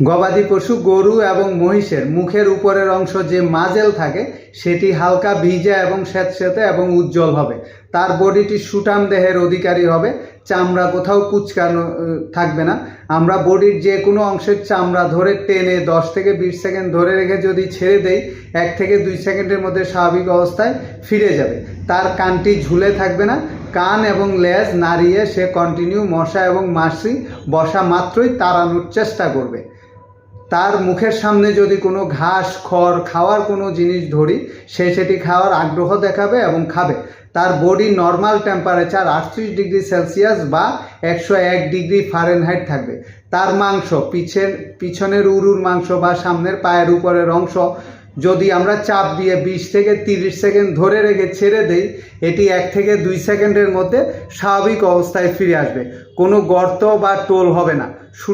গবাদি পশু গরু এবং মহিষের মুখের উপরের অংশ যে মাজেল থাকে সেটি হালকা ভিজা এবং স্যাঁতস্যাঁতে এবং উজ্জ্বল হবে। তার বডিটি সুঠাম দেহের অধিকারী হবে, চামড়া কোথাও কুঁচকানো থাকবে না। আমরা বডির যে কোনো অংশের চামড়া ধরে টেনে 10 থেকে 20 সেকেন্ড ধরে রেখে যদি ছেড়ে দেই 1 থেকে 2 সেকেন্ডের মধ্যে স্বাভাবিক অবস্থায় ফিরে যাবে। তার কানটি ঝুলে থাকবে না, কান এবং লেজ নাড়িয়ে সে কন্টিনিউ মশা এবং মাছি বসা মাত্রই তাড়ানোর চেষ্টা করবে। তার মুখের সামনে যদি কোনো ঘাস খড় খাওয়ার কোনো জিনিস ধরি সে সেটি খাওয়ার আগ্রহ দেখাবে এবং খাবে। তার body normal temperature 38 degree Celsius বা 101 ডিগ্রি ফারেনহাইট থাকবে। তার মাংস পিছনের উরুর মাংস বা সামনের পায়ের উপরের অংশ যদি আমরা চাপ দিয়ে 20 থেকে 30 সেকেন্ড ধরে রেখে ছেড়ে দেই এটি 1 থেকে 2 সেকেন্ডের মধ্যে স্বাভাবিক অবস্থায় ফিরে আসবে। কোনো গর্ত বা টোল হবে না।